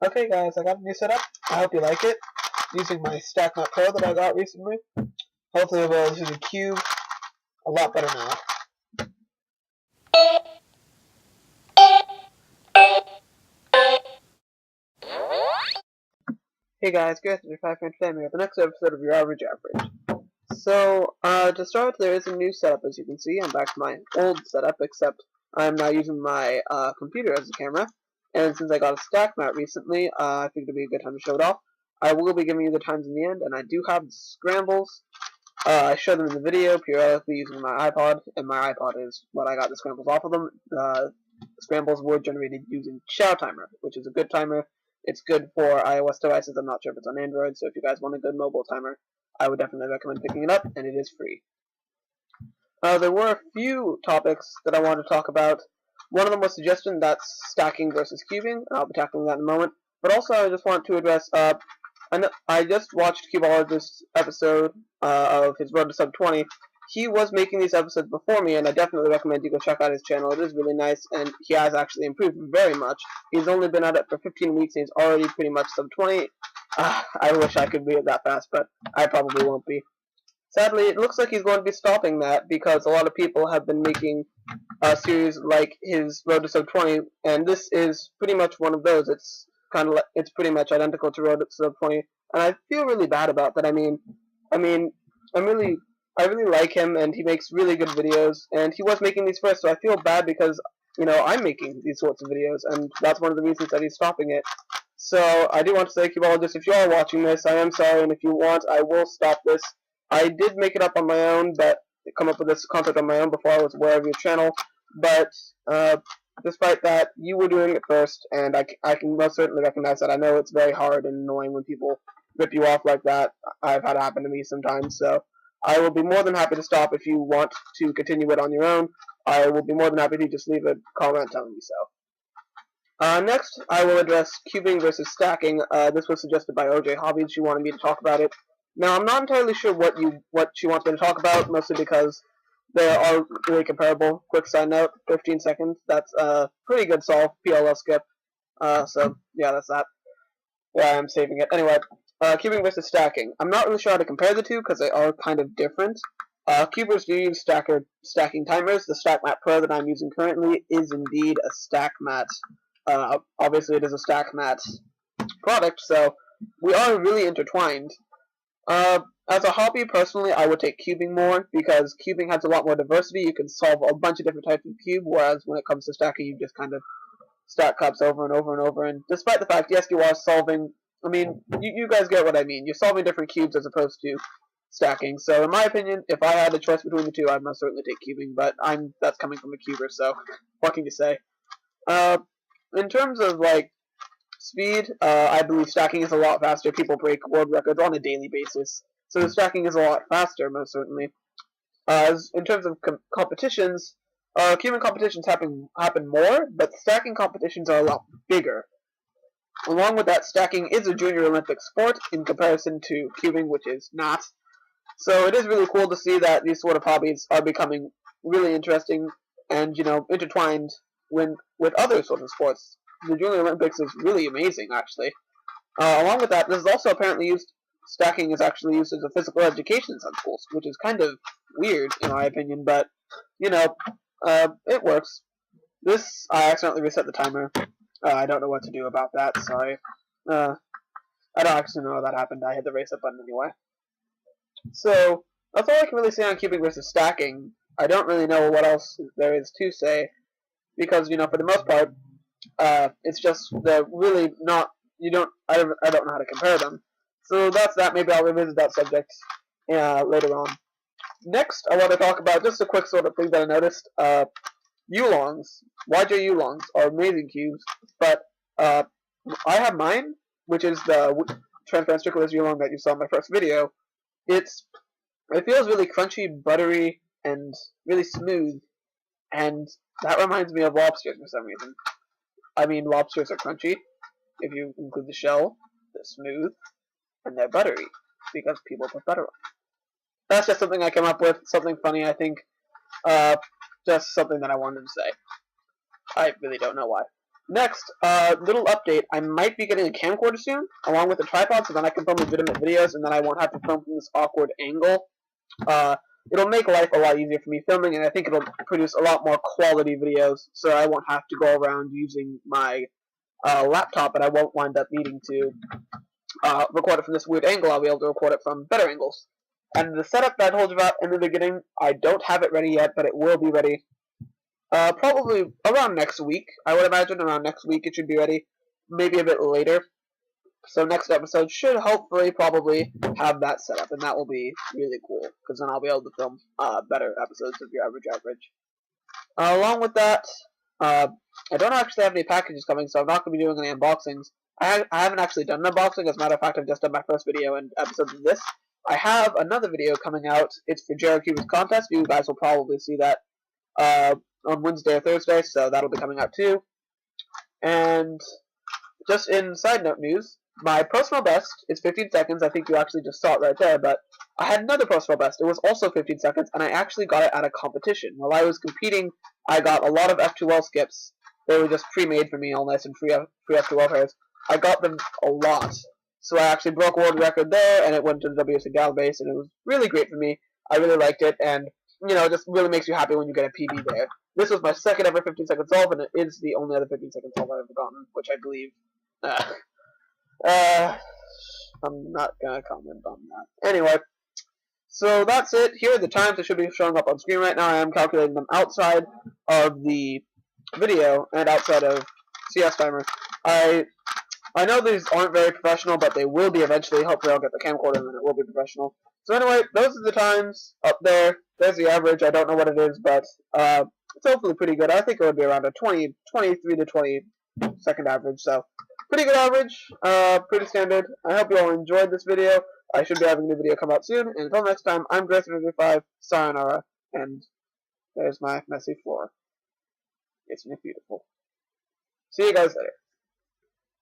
Okay guys, I got a new setup. I hope you like it. Using my StackMap Pro that I got recently. Hopefully I'll be able to use the cube a lot better now. Hey guys, Cubologist today we have the next episode of Your Average Average. So, to start, there is a new setup as you can see. I'm back to my old setup, except I'm now using my computer as a camera. And since I got a stack mat recently, I think it'd be a good time to show it off. I will be giving you the times in the end, and I do have the scrambles. I show them in the video periodically using my iPod, and my iPod is what I got the scrambles off of them. Scrambles were generated using Chow Timer, which is a good timer. It's good for iOS devices. I'm not sure if it's on Android, so if you guys want a good mobile timer, I would definitely recommend picking it up, and it is free. There were a few topics that I wanted to talk about. One of them was suggestion, that's stacking versus cubing. I'll be tackling that in a moment. But also, I just want to address, I just watched Cubologist's episode of his Road to Sub 20. He was making these episodes before me, and I definitely recommend you go check out his channel. It is really nice, and he has actually improved very much. He's only been at it for 15 weeks, and he's already pretty much Sub 20. I wish I could be that fast, but I probably won't be. Sadly, it looks like he's going to be stopping that because a lot of people have been making a series like his Road to Sub 20, and this is pretty much one of those. It's it's pretty much identical to Road to Sub 20, and I feel really bad about that. I mean, I really like him, and he makes really good videos, and he was making these first, so I feel bad because I'm making these sorts of videos, and that's one of the reasons that he's stopping it. So I do want to say, Cubologist, if you are watching this, I am sorry, and if you want, I will stop this. I did make it up on my own, but come up with this concept on my own before I was aware of your channel. But despite that, you were doing it first, and I can most certainly recognize that. I know it's very hard and annoying when people rip you off like that. I've had it happen to me sometimes, so I will be more than happy to stop if you want to continue it on your own. I will be more than happy to just leave a comment telling me so. Next, I will address cubing versus stacking. This was suggested by OJ Hobbies. She wanted me to talk about it. Now, I'm not entirely sure what she wants me to talk about, mostly because they are really comparable. Quick side note, 15 seconds. That's a pretty good solve. PLL skip. So, yeah, that's that. Yeah, I'm saving it. Anyway, cubing versus stacking. I'm not really sure how to compare the two because they are kind of different. Cubers do use stacking timers. The StackMat Pro that I'm using currently is indeed a StackMat. Obviously, it is a StackMat product, so we are really intertwined. As a hobby, personally, I would take cubing more because cubing has a lot more diversity. You can solve a bunch of different types of cube, whereas when it comes to stacking, you just kind of stack cups over and over and over. And despite the fact, yes, you are solving. I mean, you guys get what I mean. You're solving different cubes as opposed to stacking. So, in my opinion, if I had a choice between the two, I'd most certainly take cubing. But that's coming from a cuber, so what can you say? In terms of like speed, I believe stacking is a lot faster. People break world records on a daily basis, so the stacking is a lot faster, most certainly. In terms of competitions, cubing competitions happen more, but stacking competitions are a lot bigger. Along with that, stacking is a junior Olympic sport in comparison to cubing, which is not. So it is really cool to see that these sort of hobbies are becoming really interesting and intertwined with other sorts of sports. The Junior Olympics is really amazing, actually. Along with that, this is also apparently used. Stacking is actually used as a physical education in some schools, which is kind of weird in my opinion, but it works. I accidentally reset the timer. I don't know what to do about that. Sorry. I don't actually know how that happened. I hit the reset button anyway. So that's all I can really say on cubing versus stacking. I don't really know what else there is to say because for the most part, it's just they're really not. I don't know how to compare them. So that's that. Maybe I'll revisit that subject later on. Next, I want to talk about just a quick sort of thing that I noticed. Yulongs, YJ Yulongs are amazing cubes, but I have mine, which is the transparent stickless Yulong that you saw in my first video. It feels really crunchy, buttery, and really smooth, and that reminds me of lobsters for some reason. I mean, lobsters are crunchy, if you include the shell, they're smooth, and they're buttery, because people put butter on. That's just something I came up with, something funny, I think, just something that I wanted to say. I really don't know why. Next, little update. I might be getting a camcorder soon, along with a tripod, so then I can film legitimate videos, and then I won't have to film from this awkward angle. It'll make life a lot easier for me filming, and I think it'll produce a lot more quality videos, so I won't have to go around using my laptop, and I won't wind up needing to record it from this weird angle. I'll be able to record it from better angles. And the setup that I told you about in the beginning, I don't have it ready yet, but it will be ready. Probably around next week, I would imagine. Around next week it should be ready. Maybe a bit later. So next episode should hopefully probably have that set up, and that will be really cool, because then I'll be able to film better episodes of Your Average. Along with that, I don't actually have any packages coming, so I'm not going to be doing any unboxings. I haven't actually done an unboxing. As a matter of fact, I've just done my first video and episodes of this. I have another video coming out. It's for Jared Cuber's contest. You guys will probably see that on Wednesday or Thursday, so that'll be coming out too. And just in side note news, my personal best is 15 seconds. I think you actually just saw it right there, but I had another personal best. It was also 15 seconds, and I actually got it at a competition. While I was competing, I got a lot of F2L skips. They were just pre-made for me, all nice and free F2L pairs. I got them a lot. So I actually broke world record there, and it went to the WSA Gal base, and it was really great for me. I really liked it, and it just really makes you happy when you get a PB there. This was my second ever 15 second solve, and it is the only other 15 second solve I've ever gotten, which I believe. I'm not gonna comment on that. Anyway, so that's it. Here are the times that should be showing up on screen right now. I am calculating them outside of the video and outside of CS timer. I know these aren't very professional, but they will be eventually. Hopefully I'll get the camcorder and then it will be professional. So anyway, those are the times up there. There's the average. I don't know what it is, but it's hopefully pretty good. I think it would be around a 23 to 20 second average. So pretty good average. Pretty standard. I hope you all enjoyed this video. I should be having a new video come out soon. And until next time, I'm Ep.3-Yulongs. Sayonara. And there's my messy floor. Isn't it beautiful? See you guys later.